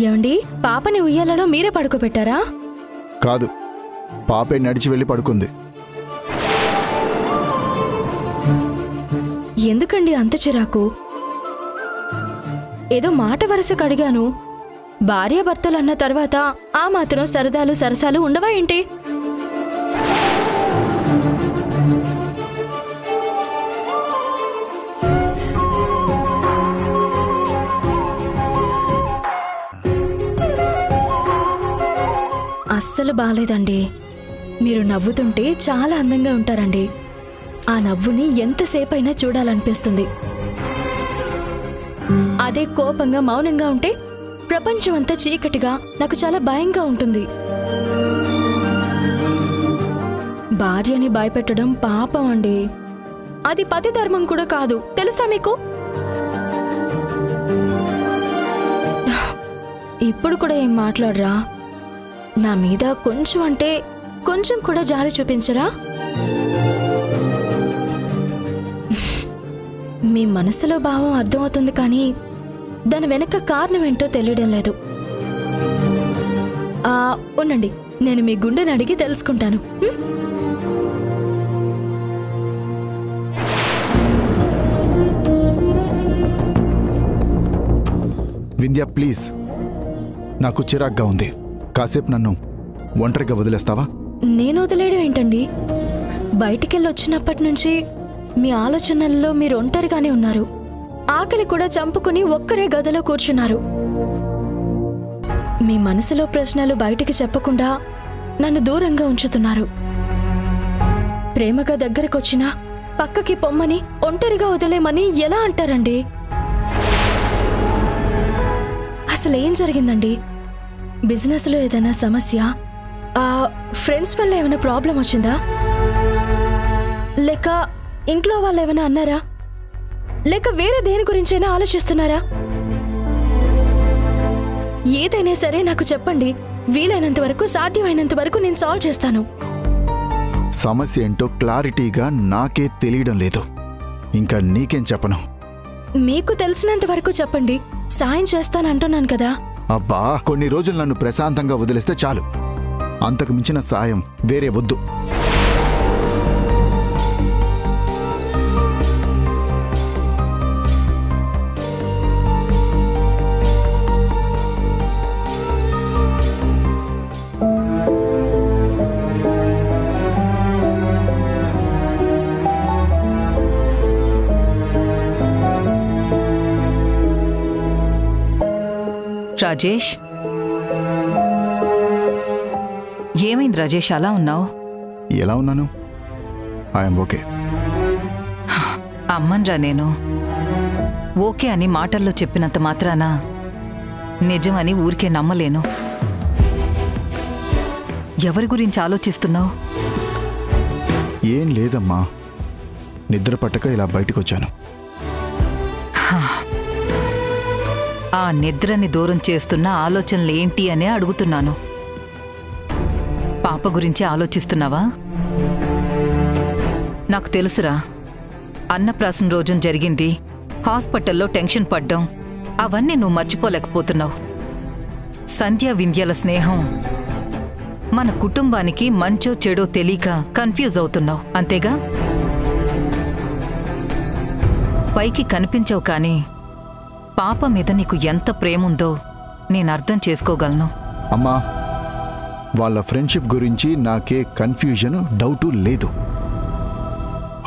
ఏమండి, పాపని ఉయ్యాలలో మీరే పడుకోబెట్టారా? కాదు, పాపే నడిచి వెళ్ళి పడుకుంది. ఎందుకండి అంత చిరాకు? ఏదో మాట వరుసకు అడిగాను. భార్యాభర్తలు అన్న తర్వాత ఆ మాత్రం సరదాలు సరసాలు ఉండవా ఏంటి? అస్సలు బాలేదండి. మీరు నవ్వుతుంటే చాలా అందంగా ఉంటారండి. ఆ నవ్వుని ఎంతసేపైనా చూడాలనిపిస్తుంది. అదే కోపంగా మౌనంగా ఉంటే ప్రపంచం అంతా చీకటిగా, నాకు చాలా భయంగా ఉంటుంది. భార్యని భయపెట్టడం పాపం అండి. అది పతి ధర్మం కూడా కాదు, తెలుసా మీకు? ఇప్పుడు కూడా ఏం మాట్లాడరా? నా మీద కొంచెం అంటే కొంచెం కూడా జాలి చూపించరా? మీ మనసులో భావం అర్థమవుతుంది, కానీ దాని వెనక కారణం ఏంటో తెలియడం లేదు. ఉండండి, నేను మీ గుండెని అడిగి తెలుసుకుంటాను. వింధ్య, ప్లీజ్, నాకు చిరాగ్గా ఉంది. కాసేపు నన్ను ఒంటరిగా వదిలేస్తావా? నేను వదిలేయడం ఏంటండి? బయటికెళ్ళి వచ్చినప్పటి నుంచి మీ ఆలోచనల్లో మీరు ఒంటరిగానే ఉన్నారు. ఆకలి కూడా చంపుకుని ఒక్కరే గదిలో కూర్చున్నారు. మీ మనసులో ప్రశ్నలు బయటికి చెప్పకుండా నన్ను దూరంగా ఉంచుతున్నారు. ప్రేమగా దగ్గరకొచ్చినా పక్కకి పొమ్మని, ఒంటరిగా వదిలేమని ఎలా అంటారండి? అసలేం జరిగిందండి? బిజినెస్లో ఏదైనా సమస్య? ఫ్రెండ్స్ వల్ల ఏమైనా ప్రాబ్లం వచ్చిందా? లేక ఇంట్లో వాళ్ళు ఏమైనా అన్నారా? లేక వేరే దేని గురించైనా ఆలోచిస్తున్నారా? ఏదైనా సరే నాకు చెప్పండి. వీలైనంత వరకు, సాధ్యమైనంత వరకు నేను సాల్వ్ చేస్తాను. సమస్య ఏంటో క్లారిటీగా నాకే తెలియడం లేదు. ఇంకా నీకేం చెప్పను? మీకు తెలిసినంత వరకు చెప్పండి. సాయం చేస్తానంటున్నాను కదా. అబ్బా, కొన్ని రోజులు నన్ను ప్రశాంతంగా వదిలేస్తే చాలు. అంతకు మించిన సాయం వేరే వద్దు. రాజేష్, ఏమైంది రాజేష్, అలా ఉన్నావు? ఎలా ఉన్నాను? I'm okay. అమ్మన్రా నేను. ఓకే అని మాటల్లో చెప్పినంత మాత్రాన నిజమని ఊరికే నమ్మలేను. ఎవరి గురించి ఆలోచిస్తున్నావు? ఏం లేదమ్మా, నిద్ర పట్టక ఇలా బయటకొచ్చాను. ఆ నిద్రని దూరం చేస్తున్న ఆలోచనలు ఏంటి అనే అడుగుతున్నాను. పాప గురించి ఆలోచిస్తున్నావా? నాకు తెలుసురా, అన్నప్రాసన రోజున జరిగింది, హాస్పిటల్లో టెన్షన్ పడ్డం, అవన్నీ నువ్వు మర్చిపోలేకపోతున్నావు. సంధ్య వింధ్యల స్నేహం మన కుటుంబానికి మంచో చెడో తెలియక కన్ఫ్యూజ్ అవుతున్నావు, అంతేగా? పైకి కనిపించవు, కానీ పాప మీద నీకు ఎంత ప్రేముందో నేను అర్థం చేసుకోగలను. అమ్మా, వాళ్ళ ఫ్రెండ్షిప్ గురించి నాకే కన్ఫ్యూజన్, డౌటు లేదు.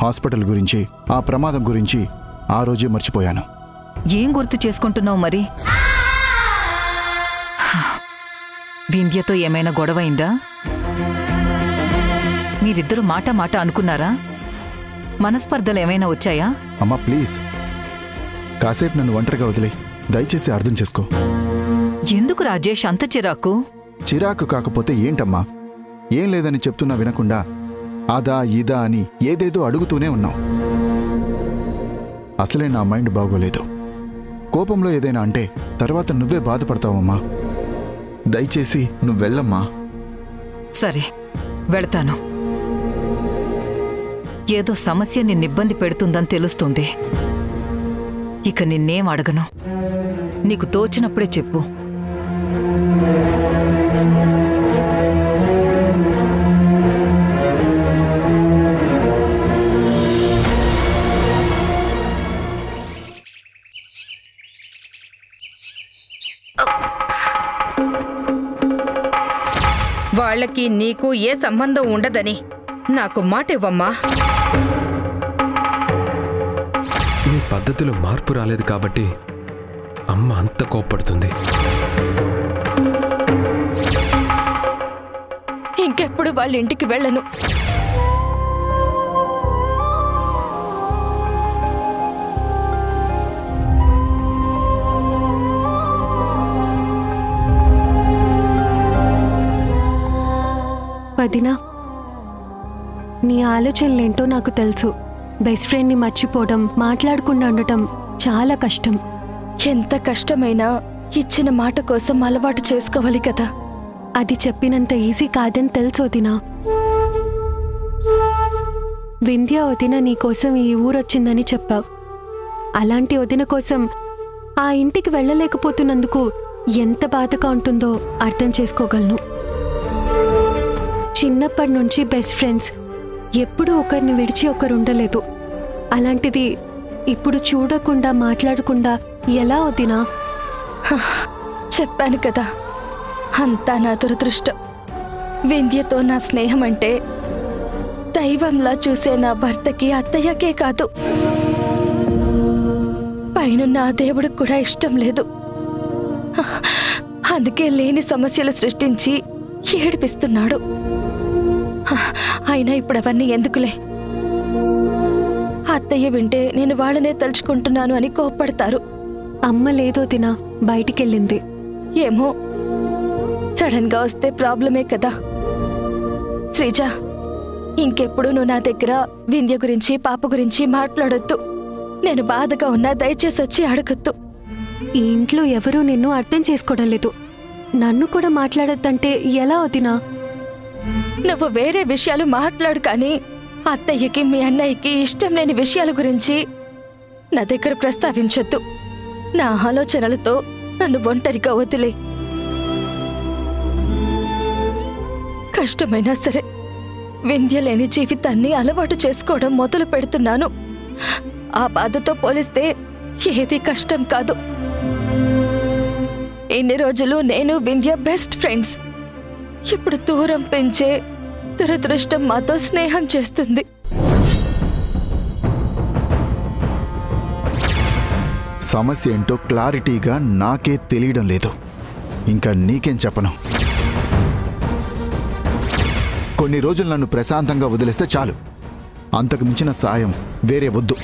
హాస్పిటల్ గురించి, ఆ ప్రమాదం గురించి ఆ రోజే మర్చిపోయాను. ఏం గుర్తు చేసుకుంటున్నావు మరి? వింధ్యతో ఏమైనా గొడవైందా? మీరిద్దరూ మాట మాట అనుకున్నారా? మనస్పర్ధలు ఏమైనా వచ్చాయా? అమ్మా ప్లీజ్, కాసేపు నన్ను ఒంటరిగా వదిలే, దయచేసి అర్థం చేసుకో. ఎందుకు రాజేష్ అంత చిరాకు? చిరాకు కాకపోతే ఏంటమ్మా? ఏం లేదని చెప్తున్నా వినకుండా అదా ఇదా అని ఏదేదో అడుగుతూనే ఉన్నావు. అసలే నా మైండ్ బాగోలేదు. కోపంలో ఏదైనా అంటే తర్వాత నువ్వే బాధపడతావమ్మా. దయచేసి నువ్వు వెళ్ళమ్మా. సరే, వెళతాను. ఏదో సమస్య నిన్ను ఇబ్బంది పెడుతుందని తెలుస్తుంది. ఇక నిన్నేం అడగను. నీకు తోచినప్పుడే చెప్పు. వింధ్యకి నీకు ఏ సంబంధం ఉండదని నాకు మాట ఇవ్వమ్మా. నీ పద్ధతిలో మార్పు రాలేదు కాబట్టి అమ్మ అంత కోప్పడుతుంది. ఇంకెప్పుడు వాళ్ళ ఇంటికి వెళ్ళను. వదినా, నీ ఆలోచనలేంటో నాకు తెలుసు. బెస్ట్ ఫ్రెండ్ని మర్చిపోవడం, మాట్లాడకుండా ఉండటం చాలా కష్టం. ఎంత కష్టమైనా ఇచ్చిన మాట కోసం అలవాటు చేసుకోవాలి కదా. అది చెప్పినంత ఈజీ కాదని తెలుసు వదినా. వింధ్య వదిన నీకోసం ఈ ఊరొచ్చిందని చెప్పావు. అలాంటి వదిన కోసం ఆ ఇంటికి వెళ్ళలేకపోతున్నందుకు ఎంత బాధగా ఉంటుందో అర్థం చేసుకోగలను. చిన్నప్పటి నుంచి బెస్ట్ ఫ్రెండ్స్, ఎప్పుడూ ఒకరిని విడిచి ఒకరు ఉండలేదు. అలాంటిది ఇప్పుడు చూడకుండా మాట్లాడకుండా ఎలా వదినా? చెప్పాను కదా, అంతా నా దురదృష్టం. వింధ్యతో నా స్నేహం అంటే దైవంలా చూసే నా భర్తకి, అత్తయ్యకే కాదు, పైనున్న ఆ దేవుడికి కూడా ఇష్టం లేదు. అందుకే లేని సమస్యలు సృష్టించి ఏడిపిస్తున్నాడు. అయినా ఇప్పుడు అవన్నీ ఎందుకులే. అత్తయ్య వింటే నేను వాళ్ళనే తలుచుకుంటున్నాను అని కోప్పడతారు. అమ్మ లేదో వదినా, బయటికెళ్ళింది. ఏమో, సడన్ గా వస్తే ప్రాబ్లమే కదా. శ్రీజ, ఇంకెప్పుడు నువ్వు నా దగ్గర వింధ్య గురించి, పాప గురించి మాట్లాడొద్దు. నేను బాధగా ఉన్నా దయచేసి వచ్చి అడగొద్దు. ఈ ఇంట్లో ఎవరూ నిన్ను అర్థం చేసుకోవడం లేదు. నన్ను కూడా మాట్లాడొద్దంటే ఎలా వదినా? నువ్వు వేరే విషయాలు మాట్లాడు, కానీ అత్తయ్యకి, మీ అన్నయ్యకి ఇష్టం లేని విషయాల గురించి నా దగ్గర ప్రస్తావించొద్దు. నా ఆలోచనలతో నన్ను ఒంటరిగా వదిలే. కష్టమైనా సరే వింధ్య లేని జీవితాన్ని అలవాటు చేసుకోవడం మొదలు పెడుతున్నాను. ఆ బాధతో పోలిస్తే ఏది కష్టం కాదు. ఇన్ని రోజులు నేను వింధ్య బెస్ట్ ఫ్రెండ్స్. ఇప్పుడు దూరం పెంచే దురదృష్టం మాతో స్నేహం చేస్తుంది. సమస్య ఏంటో క్లారిటీగా నాకే తెలియడం లేదు. ఇంకా నీకేం చెప్పను. కొన్ని రోజులు నన్ను ప్రశాంతంగా వదిలేస్తే చాలు. అంతకు మించిన సాయం వేరే వద్దు.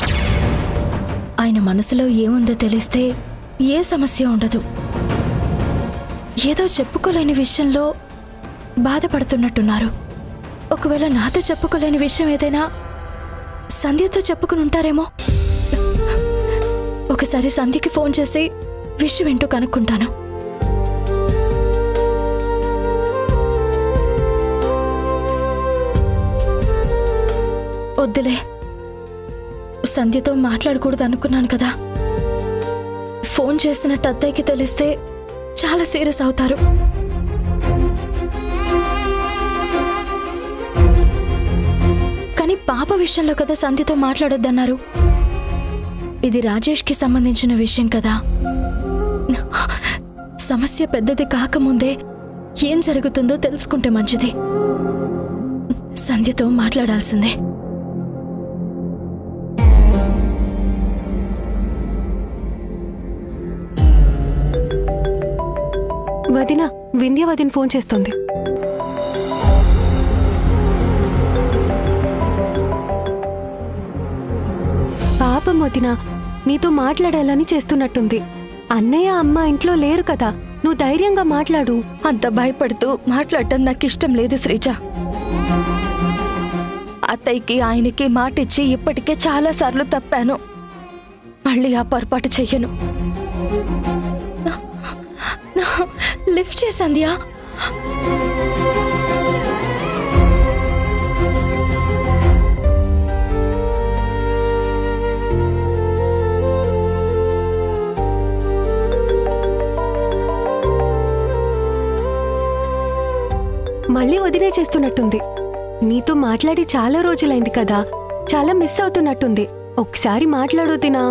ఆయన మనసులో ఏముందో తెలిస్తే ఏ సమస్య ఉండదు. ఏదో చెప్పుకోలేని విషయంలో బాధపడుతున్నట్టున్నారు. ఒకవేళ నాతో చెప్పుకోలేని విషయం ఏదైనా సంధ్యతో చెప్పుకుని ఉంటారేమో. ఒకసారి సంధ్యకి ఫోన్ చేసి విషయం ఏంటో కనుక్కుంటాను. వద్దులే, సంధ్యతో మాట్లాడకూడదు అనుకున్నాను కదా. ఫోన్ చేసినట్టు అత్తయ్యకి తెలిస్తే చాలా సీరియస్ అవుతారు. కానీ పాప విషయంలో కదా సంధ్యతో మాట్లాడొద్దన్నారు. ఇది రాజేష్కి సంబంధించిన విషయం కదా. సమస్య పెద్దది కాకముందే ఏం జరుగుతుందో తెలుసుకుంటే మంచిది. సంధ్యతో మాట్లాడాల్సిందే. వదిన, వింధ్య వదిన ఫోన్ చేస్తోంది. పాపం వదిన, నీతో మాట్లాడాలని చేస్తున్నట్టుంది. అన్నయ్య అమ్మ ఇంట్లో లేరు కదా, నువ్వు ధైర్యంగా మాట్లాడు. అంత భయపడుతూ మాట్లాడటం నాకు ఇష్టం లేదు శ్రీజ. అత్తయ్యకి, ఆయనకి మాటిచ్చి ఇప్పటికే చాలా సార్లు తప్పాను. మళ్ళీ ఆ పొరపాటు చెయ్యను. లిఫ్ట్ చేసంధ్యా. మళ్ళీ వదిలే చేస్తున్నట్టుంది. నీతో మాట్లాడి చాలా రోజులైంది కదా, చాలా మిస్ అవుతున్నట్టుంది. ఒకసారి మాట్లాడు వదినా.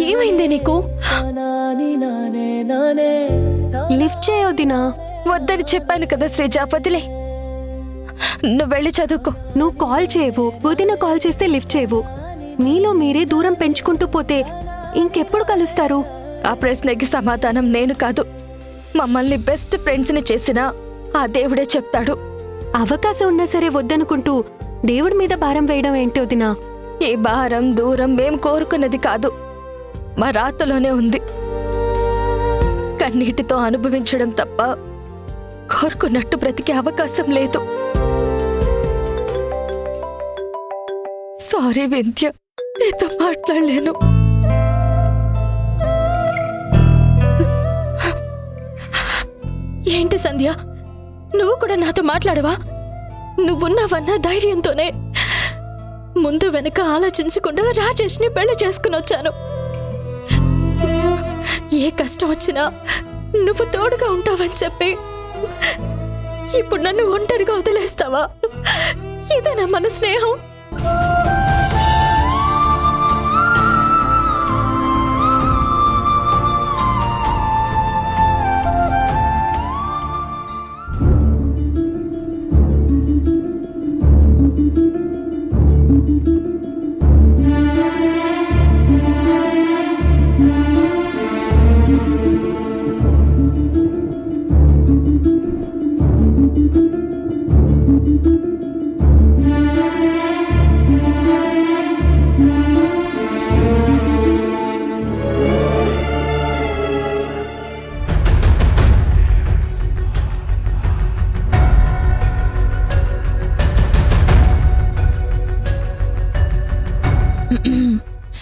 ఏమైంది నీకు? లిఫ్ట్ చేయ వదినా. వద్దని చెప్పాను కదా శ్రీజ, వదిలే. నువ్వు వెళ్ళి చదువుకో. నువ్వు కాల్ చేయవు, వదిన కాల్ చేస్తే లిఫ్ట్ చేయవు. మీలో మీరే దూరం పెంచుకుంటూ పోతే ఇంకెప్పుడు కలుస్తారు? ఆ ప్రశ్నకి సమాధానం నేను కాదు, మమ్మల్ని బెస్ట్ ఫ్రెండ్స్ని చేసిన ఆ దేవుడే చెప్తాడు. అవకాశం ఉన్నా సరే వద్దనుకుంటూ దేవుడి మీద భారం వేయడం ఏంటి వదినా? ఈ భారం దూరం మేం కోరుకున్నది కాదు, మా రాతలోనే ఉంది. కన్నీటితో అనుభవించడం తప్ప కోరుకున్నట్టు బ్రతికే అవకాశం లేదు. సారీ వింధ్య, నీతో మాట్లాడలేను. ఏంటి సంధ్య, నువ్వు కూడా నాతో మాట్లాడవా? నువ్వున్నావన్న ధైర్యంతోనే ముందు వెనక ఆలోచించకుండా రాజేష్ని పెళ్లి చేసుకుని వచ్చాను. ఏ కష్టం వచ్చినా నువ్వు తోడుగా ఉంటావని చెప్పి ఇప్పుడు నన్ను ఒంటరిగా వదిలేస్తావా? ఇదేనా మన స్నేహం?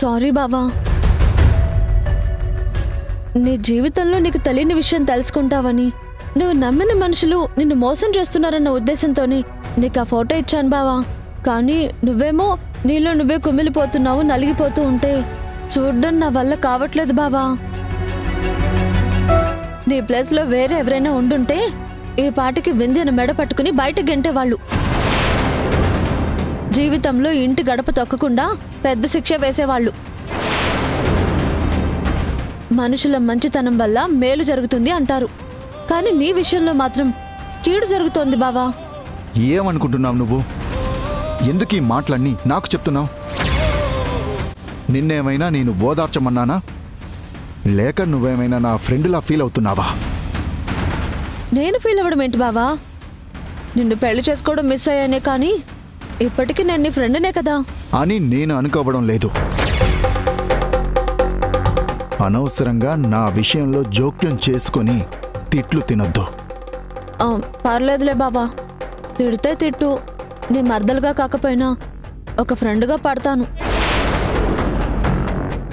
సారీ బావా, నీ జీవితంలో నీకు తెలియని విషయం తెలుసుకుంటావని, నువ్వు నమ్మిన మనుషులు నిన్ను మోసం చేస్తున్నారన్న ఉద్దేశంతోనే నీకు ఆ ఫోటో ఇచ్చాను బావా. కానీ నువ్వేమో నీలో నువ్వే కుమిలిపోతున్నావు, నలిగిపోతూ ఉంటే చూడడం నా వల్ల కావట్లేదు బావా. నీ ప్లేస్లో వేరే ఎవరైనా ఉండుంటే ఈ పాటికి వింధ్యను మెడ పట్టుకుని బయట గెంటేవాళ్ళు. జీవితంలో ఇంటి గడప తొక్కకుండా పెద్ద శిక్ష వేసేవాళ్ళు. మనుషుల మంచితనం వల్ల మేలు జరుగుతుంది అంటారు, కానీ నీ విషయంలో మాత్రం కీడు జరుగుతోంది బావా. ఏమనుకుంటున్నావు నువ్వు? ఎందుకు ఈ మాటలన్నీ నాకు చెప్తున్నావు? నిన్నేమైనా నేను ఓదార్చమన్నానా, లేక నువ్వేమైనా నా ఫ్రెండ్లా ఫీల్ అవుతున్నావా? నేను ఫీల్ అవ్వడం ఏంటి బావా? నిన్ను పెళ్లి చేసుకోవడం మిస్ అయ్యానే, కానీ ఇప్పటికీ నేను నీ ఫ్రెండ్నే కదా అని నేను అనుకోవడం లేదు. అనవసరంగా నా విషయంలో జోక్యం చేసుకొని తిట్లు తినొద్దు. పర్లేదులే బాబా, తిడితే తిట్టు. నీ మర్దలుగా కాకపోయినా ఒక ఫ్రెండ్గా పడతాను.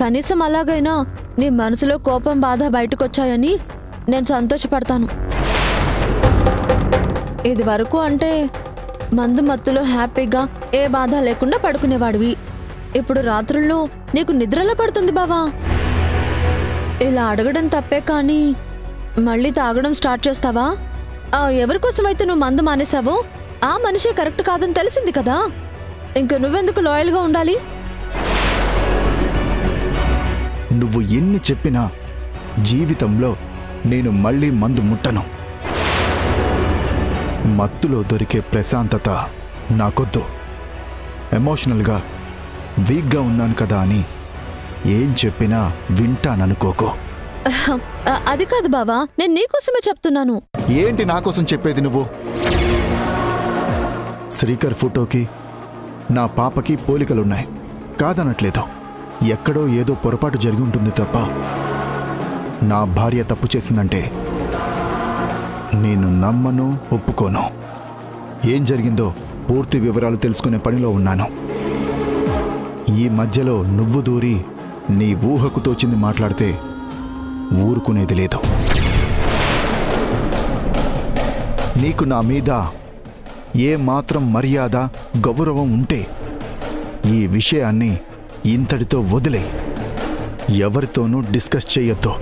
కనీసం అలాగైనా నీ మనసులో కోపం బాధ బయటకొచ్చాయని నేను సంతోషపడతాను. ఇది వరకు అంటే మందు మత్తులో హ్యాపీగా ఏ బాధ లేకుండా పడుకునేవాడివి. ఇప్పుడు రాత్రుల్లో నీకు నిద్రలా పడుతుంది బావా. ఇలా అడగడం తప్పే, కానీ మళ్ళీ తాగడం స్టార్ట్ చేస్తావా? ఎవరికోసమైతే నువ్వు మందు మానేసావో ఆ మనిషే కరెక్ట్ కాదని తెలిసింది కదా, ఇంక నువ్వెందుకు లాయల్గా ఉండాలి? నువ్వు ఎన్ని చెప్పినా జీవితంలో నేను మళ్ళీ మందు ముట్టను. మత్తులో దొరికే ప్రశాంతత నాకొద్దు. ఎమోషనల్గా వీక్గా ఉన్నాను కదా అని ఏం చెప్పినా వింటాననుకోకో. అది కాదు బావా, నేను నీకోసమే చెప్తున్నాను. ఏంటి నాకోసం చెప్పేది నువ్వు? శ్రీకర్ ఫోటోకి నా పాపకి పోలికలున్నాయి, కాదనట్లేదు. ఎక్కడో ఏదో పొరపాటు జరిగి ఉంటుంది తప్ప నా భార్య తప్పు చేసిందంటే నేను నమ్మను, ఒప్పుకోను. ఏం జరిగిందో పూర్తి వివరాలు తెలుసుకునే పనిలో ఉన్నాను. ఈ మధ్యలో నువ్వు దూరి నీ ఊహకు తోచింది మాట్లాడితే ఊరుకునేది లేదు. నీకు నా మీద ఏ మాత్రం మర్యాద, గౌరవం ఉంటే ఈ విషయాన్ని ఇంతటితో వదిలే, ఎవరితోనూ డిస్కస్ చేయొద్దు.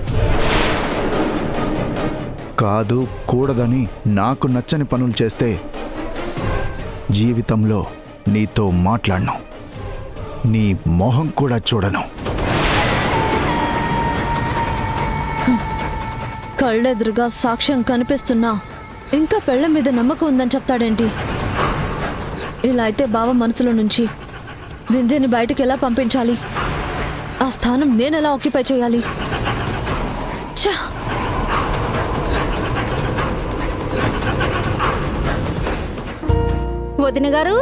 కాదు కూడదని నాకు నచ్చని పనులు చేస్తే జీవితంలో నీతో మాట్లాడను, నీ మొహం కూడా చూడను. కళ్ళెదురుగా సాక్ష్యం కనిపిస్తున్నా ఇంకా పెళ్ళ మీద నమ్మకం ఉందని చెప్తాడేంటి? ఇలా అయితే బావ మనసులో నుంచి వింధ్యని బయటకు ఎలా పంపించాలి? ఆ స్థానం నేనెలా ఆక్యుపై చేయాలి? ఛా! వదిన గారు,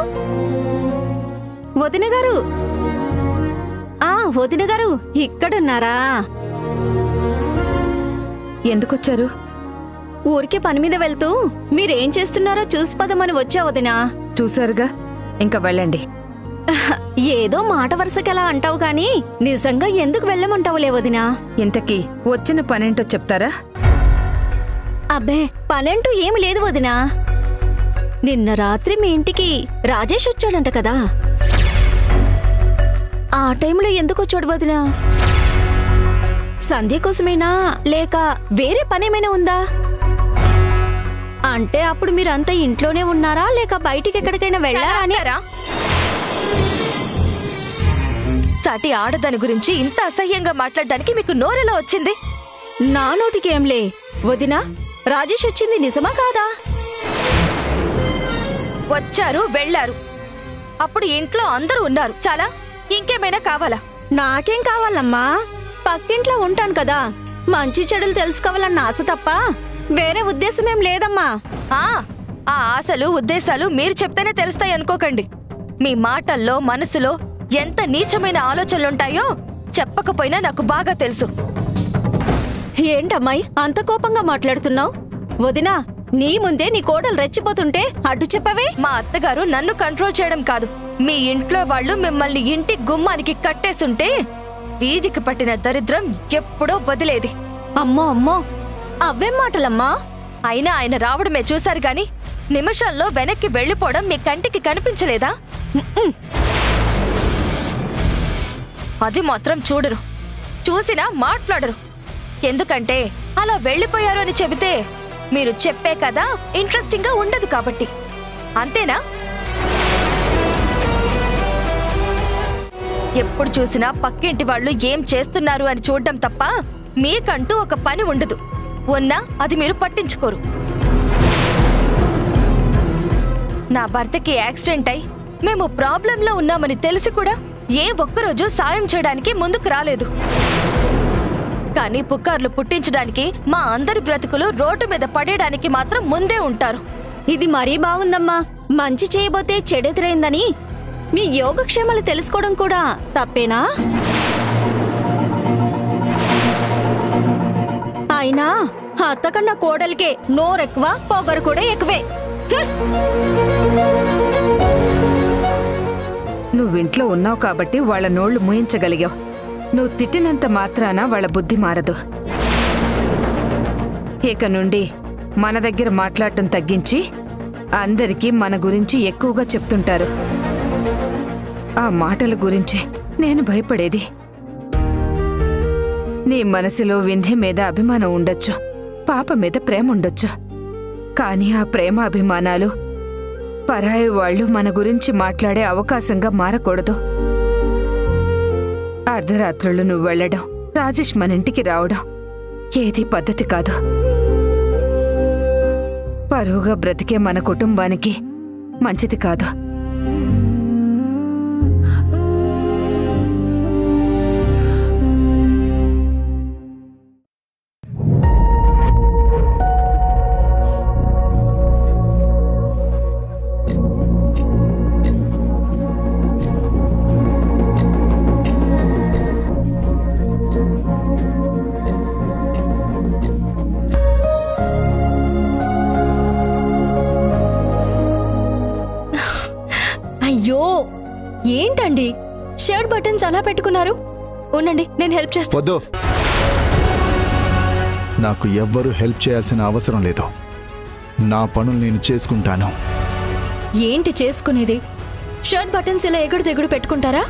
వదిన గారు, వదిన గారు ఇక్కడున్నారా? ఎందుకొచ్చారు? ఊరికే పని మీద వెళ్తూ మీరేం చేస్తున్నారో చూసి పదమని వచ్చా వదినా. చూసారుగా, ఇంకా వెళ్ళండి. ఏదో మాట వరుసకెలా అంటావు గాని నిజంగా ఎందుకు వెళ్ళమంటావులే వదినా. ఇంతకీ వచ్చిన పనేంటో చెప్తారా? అబ్బే, పనంటూ ఏమి లేదు వదినా. నిన్న రాత్రి మీ ఇంటికి రాజేష్ వచ్చాడంట కదా, ఆ టైంలో ఎందుకు వచ్చాడు వదినా? సంధ్య కోసమేనా లేక వేరే పనేమైనా ఉందా? అంటే అప్పుడు మీరంతా ఇంట్లోనే ఉన్నారా లేక బయటికి ఎక్కడికైనా వెళ్ళారా అని? సాటి ఆడదాని గురించి ఇంత అసహ్యంగా మాట్లాడడానికి మీకు నోరెలా వచ్చింది? నా నోటికేంలే వదినా. రాజేష్ వచ్చింది నిజమా కాదా? వచ్చారు, వెళ్ళారు. అప్పుడు ఇంట్లో అందరూ ఉన్నారు. చాలా, ఇంకేమైనా కావాలా? నాకేం కావాలమ్మా, పక్కింట్లో ఉంటాను కదా, మంచి చెడులు తెలుసుకోవాలన్న ఆశ తప్ప వేరే ఉద్దేశమేం లేదమ్మా. ఆ ఆశలు ఉద్దేశాలు మీరు చెప్తేనే తెలుస్తాయి అనుకోకండి. మీ మాటల్లో మనసులో ఎంత నీచమైన ఆలోచనలుంటాయో చెప్పకపోయినా నాకు బాగా తెలుసు. ఏంటమ్మాయి అంత కోపంగా మాట్లాడుతున్నావు? వదినా, నీ ముందే నీ కోడలు రెచ్చిపోతుంటే అడ్డు చెప్పవే. మా అత్తగారు నన్ను కంట్రోల్ చేయడం కాదు, మీ ఇంట్లో వాళ్ళు మిమ్మల్ని ఇంటి గుమ్మానికి కట్టేసుంటే వీధికి పట్టిన దరిద్రం ఎప్పుడో వదిలేది. అమ్మో అమ్మో, అవ్వేం మాటలమ్మా. అయినా ఆయన రావడమే చూశారు గాని నిమిషాల్లో వెనక్కి వెళ్లిపోవడం మీ కంటికి కనిపించలేదా? అది మాత్రం చూడరు, చూసినా మాట్లాడరు. ఎందుకంటే అలా వెళ్లిపోయారు అని చెబితే మీరు చెప్పే కదా ఇంట్రెస్టింగ్ గా ఉండదు కాబట్టి. అంతేనా? ఎప్పుడు చూసినా పక్కింటి వాళ్ళు ఏం చేస్తున్నారు అని చూడడం తప్ప మీకంటూ ఒక పని ఉండదు. ఉన్నా అది మీరు పట్టించుకోరు. నా భర్తకి యాక్సిడెంట్ అయి మేము ప్రాబ్లంలో ఉన్నామని తెలిసి కూడా ఏ ఒక్కరోజు సాయం చేయడానికి ముందుకు రాలేదు. కానీ పుకార్లు పుట్టించడానికి, మా అందరి బ్రతుకులు రోడ్డు మీద పడేయడానికి మాత్రం ముందే ఉంటారు. ఇది మరీ బాగుందమ్మా. మంచి చేయబోతే చెడెదురైందని మీ యోగక్షేమాలు తెలుసుకోవడం కూడా తప్పేనా? అయినా అత్తకన్నా కోడలికే నోరెక్కువ, పొగరు కూడా ఎక్కువే. నువ్వింట్లో ఉన్నావు కాబట్టి వాళ్ళ నోళ్లు మూయించగలిగావు. నువ్వు తిట్టినంత మాత్రాన వాళ్ళ బుద్ధి మారదు. ఇక నుండి మన దగ్గర మాట్లాడటం తగ్గించి అందరికీ మన గురించి ఎక్కువగా చెప్తుంటారు. ఆ మాటల గురించి నేను భయపడేది. నీ మనసులో వింధ్య మీద అభిమానం ఉండొచ్చు, పాప మీద ప్రేమ ఉండొచ్చు. కానీ ఆ ప్రేమ అభిమానాలు పరాయి వాళ్ళు మన గురించి మాట్లాడే అవకాశంగా మారకూడదు. అర్ధరాత్రులు నువ్వు వెళ్లడం, రాజేష్ మన ఇంటికి రావడం ఏది పద్ధతి కాదు. పరువుగా బ్రతికే మన కుటుంబానికి మంచిది కాదు. అయ్యో, ఏంటండి షర్ట్ బటన్స్ అలా పెట్టుకున్నారు? ఉండండి, నేను హెల్ప్ చేస్తాను. వద్దు, నాకు ఎవ్వరూ హెల్ప్ చేయాల్సిన అవసరం లేదు. నా పనులు నేను చేసుకుంటాను. ఏంటి చేసుకునేది? షర్ట్ బటన్స్ ఇలా ఎగుడు దిగుడు పెట్టుకుంటారా?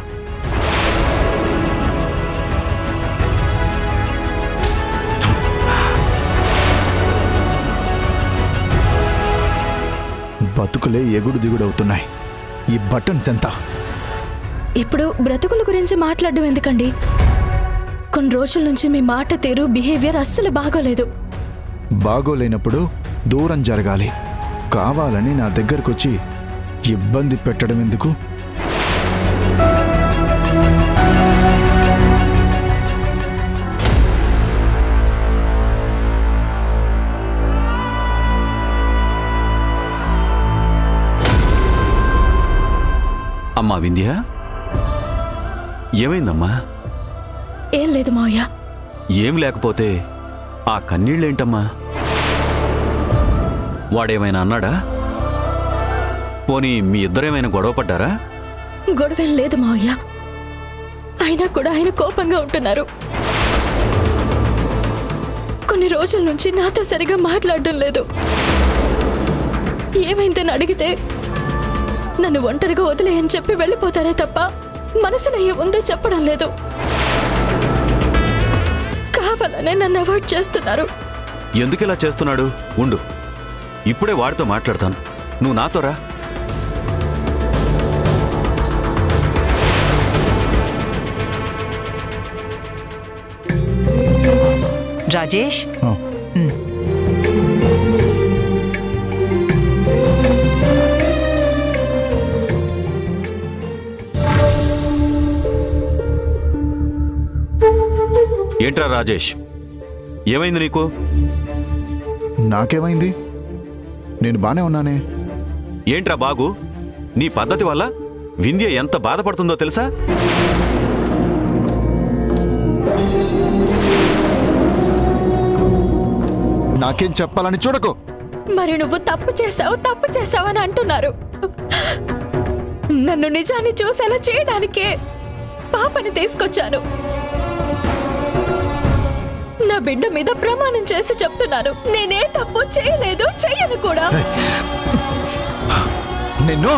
బతుకులే ఎగుడు దిగుడవుతున్నాయి. ఈ బటన్స్ ఎంత? ఇప్పుడు బ్రతుకుల గురించి మాట్లాడడం ఎందుకండి? కొన్ని రోజుల నుంచి మీ మాట తీరు, బిహేవియర్ అస్సలు బాగోలేదు. బాగోలేనప్పుడు దూరం జరగాలి. కావాలని నా దగ్గరకొచ్చి ఇబ్బంది పెట్టడం ఎందుకు? అమ్మా వింధ్య, ఏమైందమ్మా? ఏం లేదు మావయ్య. ఏం లేకపోతే ఆ కన్నీళ్ళేంటమ్మా? వాడేమైనా అన్నాడా? పోనీ మీ ఇద్దరేమైనా గొడవ పడ్డారా? గొడవేం లేదు మావయ్య. అయినా కూడా ఆయన కోపంగా ఉంటున్నారు. కొన్ని రోజుల నుంచి నాతో సరిగా మాట్లాడడం లేదు. ఏమైందని అడిగితే నన్ను ఒంటరిగా వదిలేయని చెప్పి వెళ్ళిపోతారే తప్ప మనసులో ఏముందో చెప్పడం లేదు. కావాలనే నన్ను అవాయిడ్ చేస్తున్నారు. ఎందుకిలా చేస్తున్నాడు? ఉండు, ఇప్పుడే వాడితో మాట్లాడతాను. నువ్వు నాతో రా. రాజేష్, ఏంట్రా రాజేష్, ఏమైంది నీకు? నాకేమైంది? నేను బానే ఉన్నానే. ఏంట్రా బాగు, నీ పద్ధతి వల్ల వింధ్య ఎంత బాధపడుతుందో తెలుసా? నాకేం చెప్పాలని చూడకు. మరి నువ్వు తప్పు చేసావు అని అంటున్నారు. నన్ను నిజాన్ని చూసేలా చేయడానికే పాపని తీసుకొచ్చాను. నా బిడ్డ మీద ప్రమాణం చేసి చెప్తున్నాను, నేనే తప్పు చేయలేదు, చెయ్యను కూడా. నిన్ను